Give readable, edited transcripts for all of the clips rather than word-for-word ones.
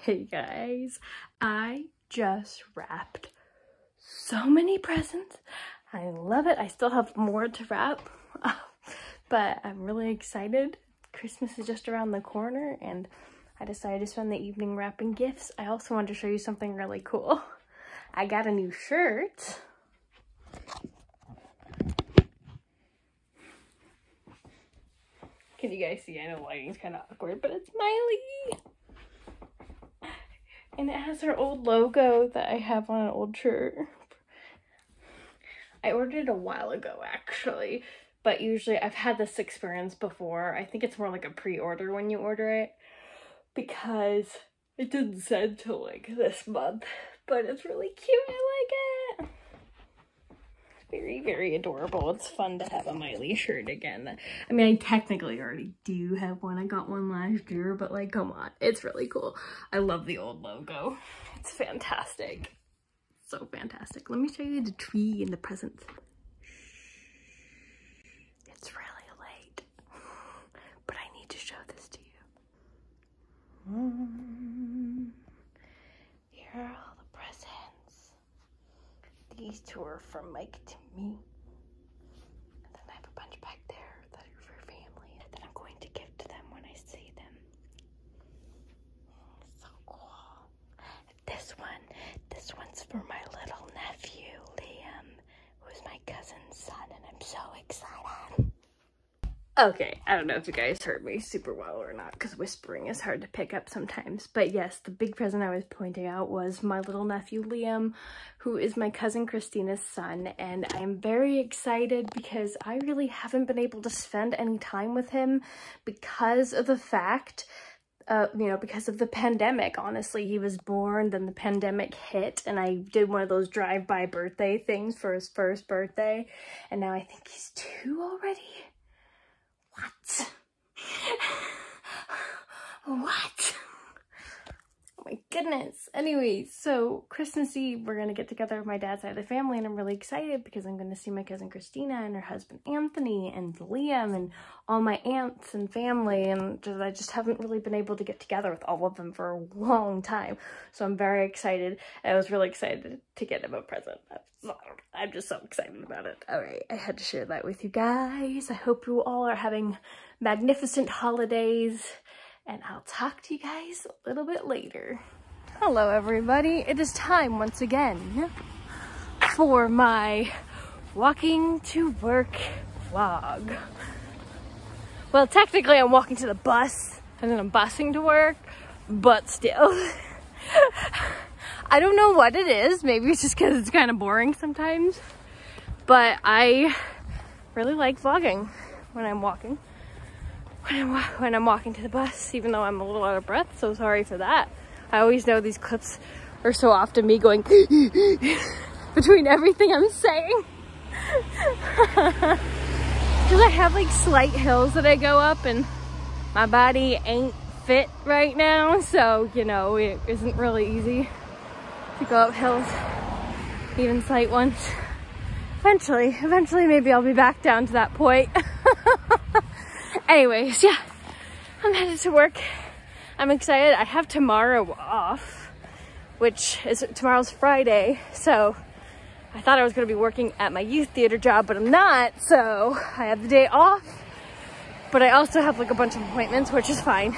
Hey guys, I just wrapped so many presents. I love it. I still have more to wrap, but I'm really excited. Christmas is just around the corner and I decided to spend the evening wrapping gifts. I also wanted to show you something really cool. I got a new shirt. Can you guys see? I know lighting's kind of awkward, but it's Miley. And it has her old logo that I have on an old shirt. I ordered it a while ago, actually, but usually I've had this experience before. I think it's more like a pre-order when you order it because it didn't send till like this month, but it's really cute. I like it. Very, very adorable. It's fun to have a Miley shirt again. I mean, I technically already do have one. I got one last year, but like, come on. It's really cool. I love the old logo. It's fantastic. So fantastic. Let me show you the tree and the presents. It's really late, but I need to show this to you. Here are all the presents. These two are from Mike to me. And then I have a bunch back there that are for family that I'm going to give to them when I see them. So cool. This one's for my little nephew, Liam, who's my cousin's son, and I'm so excited. Okay, I don't know if you guys heard me super well or not, because whispering is hard to pick up sometimes. But yes, the big present I was pointing out was my little nephew, Liam, who is my cousin Christina's son. And I'm very excited because I really haven't been able to spend any time with him because of the fact, because of the pandemic. Honestly, he was born, then the pandemic hit, and I did one of those drive-by birthday things for his first birthday. And now I think he's 2 already. What? What? Oh my goodness. Anyways, so Christmas Eve, we're going to get together with my dad's side of the family, and I'm really excited because I'm going to see my cousin Christina and her husband Anthony and Liam and all my aunts and family, and I just haven't really been able to get together with all of them for a long time. So I'm very excited. I was really excited to get him a present. I'm just so excited about it. All right, I had to share that with you guys. I hope you all are having magnificent holidays, and I'll talk to you guys a little bit later. Hello, everybody. It is time once again for my walking to work vlog. Well, technically I'm walking to the bus and then I'm busing to work, but still. I don't know what it is. Maybe it's just because it's kind of boring sometimes, but I really like vlogging when I'm walking. When I'm walking to the bus, even though I'm a little out of breath, so sorry for that. I always know these clips are so often me going between everything I'm saying. Because I have like slight hills that I go up and my body ain't fit right now, so you know, it isn't really easy to go up hills, even slight ones. Eventually maybe I'll be back down to that point. Anyways, yeah, I'm headed to work. I'm excited. I have tomorrow off, which is tomorrow's Friday, so I thought I was going to be working at my youth theater job, but I'm not, so I have the day off. But I also have like a bunch of appointments, which is fine.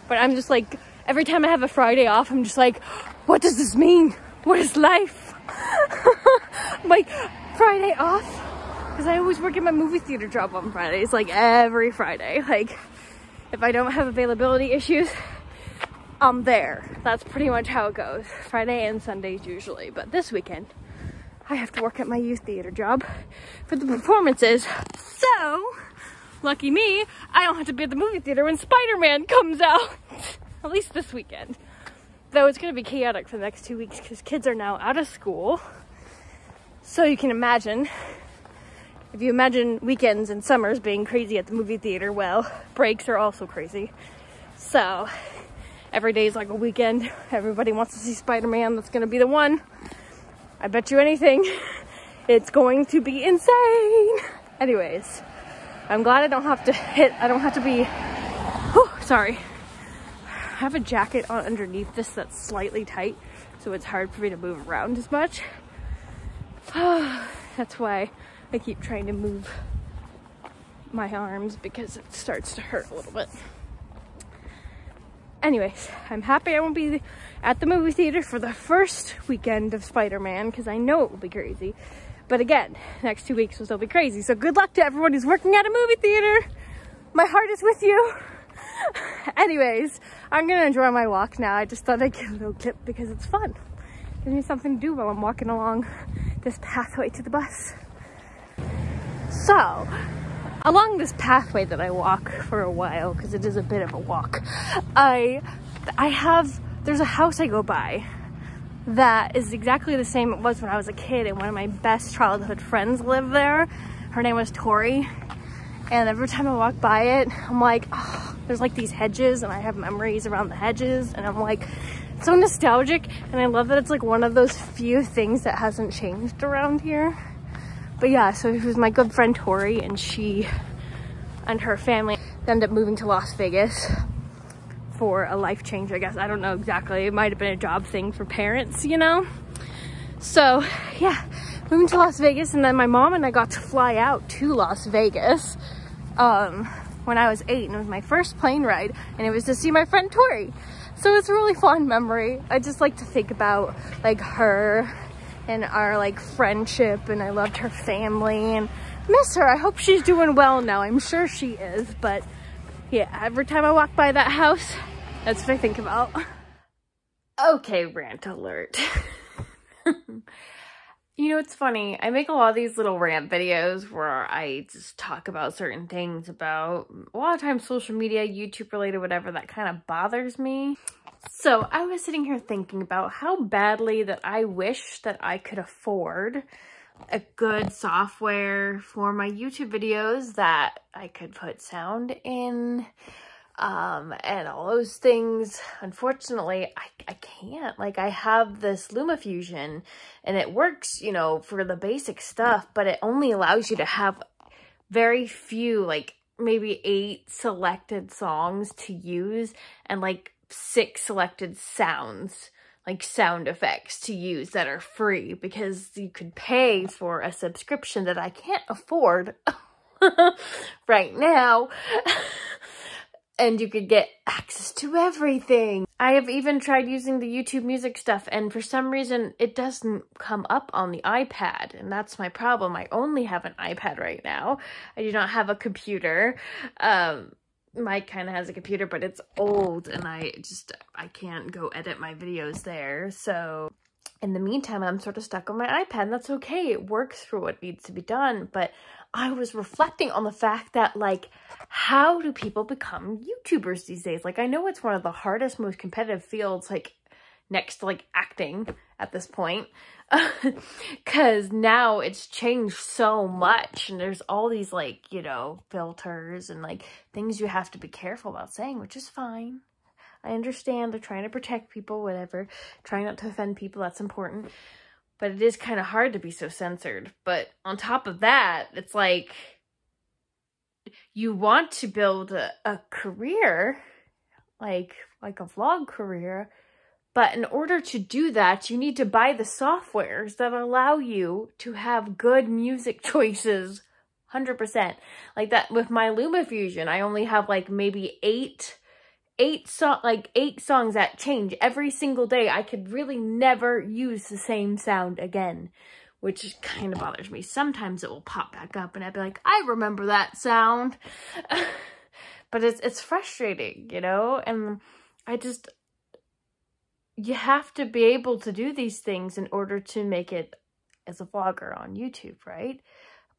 But I'm just like, every time I have a Friday off, I'm just like, what does this mean? What is life? I'm like, Friday off? Because I always work at my movie theater job on Fridays, like every Friday. Like, if I don't have availability issues, I'm there. That's pretty much how it goes. Friday and Sundays usually. But this weekend, I have to work at my youth theater job for the performances. So, lucky me, I don't have to be at the movie theater when Spider-Man comes out. At least this weekend. Though it's going to be chaotic for the next 2 weeks because kids are now out of school. So you can imagine, if you imagine weekends and summers being crazy at the movie theater, well, breaks are also crazy. So every day is like a weekend. Everybody wants to see Spider-Man. That's going to be the one. I bet you anything, it's going to be insane. Anyways, I'm glad I don't have to be have a jacket on underneath this that's slightly tight, so it's hard for me to move around as much. That's why I keep trying to move my arms, because it starts to hurt a little bit. Anyways, I'm happy I won't be at the movie theater for the first weekend of Spider-Man, because I know it will be crazy. But again, next 2 weeks will still be crazy. So good luck to everyone who's working at a movie theater. My heart is with you. Anyways, I'm gonna enjoy my walk now. I just thought I'd get a little clip because it's fun. Gives me something to do while I'm walking along this pathway to the bus. So, along this pathway that I walk for a while, because it is a bit of a walk, there's a house I go by that is exactly the same it was when I was a kid, and one of my best childhood friends lived there. Her name was Tori, and every time I walk by it, I'm like, oh, there's like these hedges, and I have memories around the hedges, and I'm like, it's so nostalgic, and I love that it's like one of those few things that hasn't changed around here. But yeah, so it was my good friend Tori, and she and her family ended up moving to Las Vegas for a life change, I guess. I don't know exactly. It might have been a job thing for parents, you know? So yeah, moving to Las Vegas, and then my mom and I got to fly out to Las Vegas when I was 8, and it was my first plane ride, and it was to see my friend Tori. So it's a really fond memory. I just like to think about like her and our like friendship, and I loved her family and miss her. I hope she's doing well now. I'm sure she is, but yeah, every time I walk by that house, that's what I think about. Okay, rant alert. You know, it's funny, I make a lot of these little rant videos where I just talk about certain things, about a lot of times social media, YouTube related, whatever, that kind of bothers me. So I was sitting here thinking about how badly that I wish that I could afford a good software for my YouTube videos that I could put sound in, and all those things. Unfortunately, I can't. Like, I have this LumaFusion, and it works, you know, for the basic stuff, but it only allows you to have very few, like maybe 8 selected songs to use, and like 6 selected sounds, like sound effects to use that are free, because you could pay for a subscription that I can't afford right now. And you could get access to everything. I have even tried using the YouTube music stuff, and for some reason it doesn't come up on the iPad, and that's my problem. I only have an iPad right now. I do not have a computer. Mike kind of has a computer, but it's old, and I can't go edit my videos there. So in the meantime, I'm sort of stuck on my iPad, and that's okay. It works for what needs to be done. But I was reflecting on the fact that, like, how do people become YouTubers these days? Like, I know it's one of the hardest, most competitive fields, like, next to, like, acting at this point. Because now it's changed so much, and there's all these, like, you know, filters and, like, things you have to be careful about saying, which is fine. I understand they're trying to protect people, whatever. Trying not to offend people, that's important. But it is kind of hard to be so censored. But on top of that, it's like, you want to build a career, like a vlog career, but in order to do that, you need to buy the softwares that allow you to have good music choices, 100%. Like that with my LumaFusion, I only have like maybe 8 songs that change every single day. I could really never use the same sound again, which kind of bothers me. Sometimes it will pop back up and I'd be like, I remember that sound. But it's frustrating, you know? And you have to be able to do these things in order to make it as a vlogger on YouTube, right?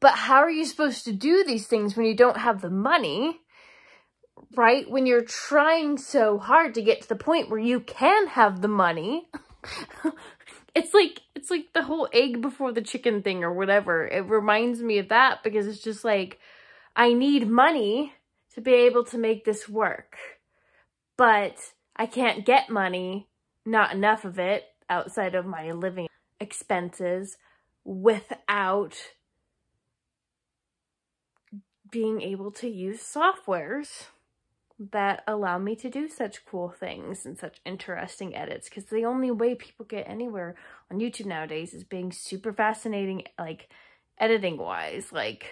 But how are you supposed to do these things when you don't have the money, right? When you're trying so hard to get to the point where you can have the money. It's like the whole egg before the chicken thing or whatever. It reminds me of that, because it's just like, I need money to be able to make this work, but I can't get money, not enough of it, outside of my living expenses, without being able to use softwares that allow me to do such cool things and such interesting edits, because the only way people get anywhere on YouTube nowadays is being super fascinating, like editing wise. Like,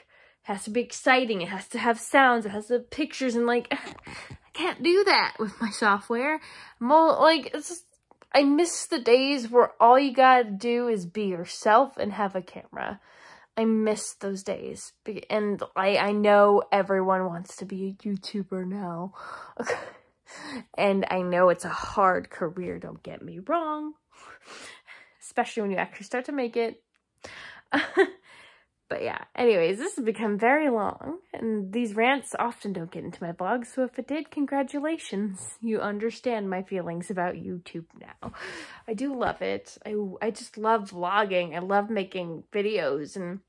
it has to be exciting, it has to have sounds, it has to have pictures, and like, I can't do that with my software. It's just, I miss the days where all you gotta do is be yourself and have a camera. I miss those days, and I know everyone wants to be a YouTuber now, and I know it's a hard career, don't get me wrong, especially when you actually start to make it. But yeah, anyways, this has become very long, and these rants often don't get into my blog, so if it did, congratulations. You understand my feelings about YouTube now. I do love it. I just love vlogging. I love making videos, and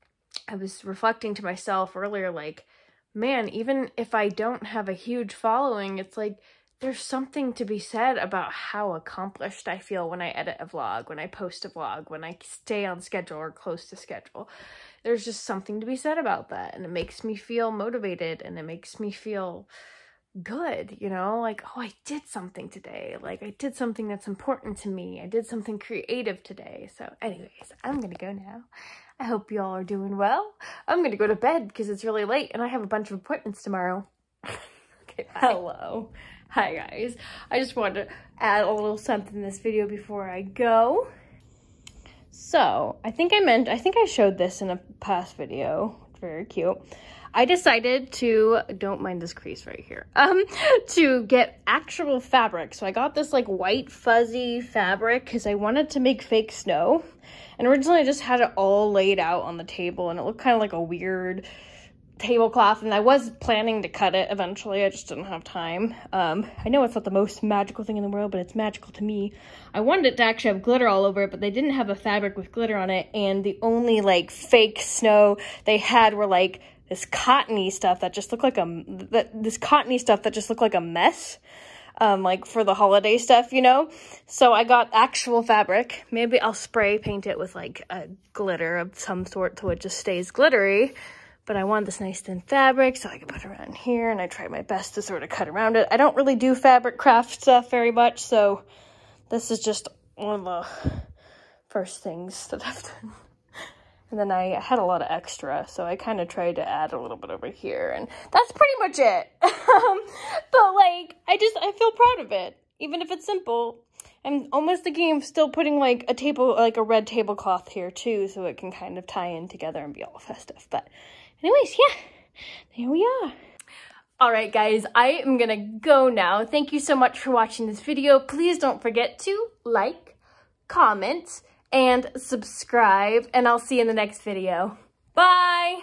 I was reflecting to myself earlier, like, man, even if I don't have a huge following, it's like, there's something to be said about how accomplished I feel when I edit a vlog, when I post a vlog, when I stay on schedule or close to schedule. There's just something to be said about that, and it makes me feel motivated, and it makes me feel good, you know, like, oh, I did something today, like, I did something that's important to me, I did something creative today. So anyways, I'm gonna go now. I hope you all are doing well. I'm gonna go to bed because it's really late and I have a bunch of appointments tomorrow. Okay, bye. Hello. Hi guys. I just wanted to add a little something in this video before I go. So, I think I showed this in a past video. It's very cute. I decided to, don't mind this crease right here, to get actual fabric. So I got this like white fuzzy fabric because I wanted to make fake snow. And originally I just had it all laid out on the table and it looked kind of like a weird tablecloth, and I was planning to cut it eventually. I just didn't have time. I know it's not the most magical thing in the world, but it's magical to me. I wanted it to actually have glitter all over it, but they didn't have a fabric with glitter on it, and the only like fake snow they had were like this cottony stuff that just looked like a mess. Like for the holiday stuff, you know? So I got actual fabric. Maybe I'll spray paint it with like a glitter of some sort so it just stays glittery. But I wanted this nice thin fabric so I could put it around here, and I tried my best to sort of cut around it. I don't really do fabric craft stuff very much, so this is just one of the first things that I've done. And then I had a lot of extra, so I kind of tried to add a little bit over here, and that's pretty much it. But like, I feel proud of it, even if it's simple. I'm almost thinking of still putting like a red tablecloth here too, so it can kind of tie in together and be all festive. But anyways, yeah, there we are. All right, guys, I am gonna go now. Thank you so much for watching this video. Please don't forget to like, comment, and subscribe, and I'll see you in the next video. Bye!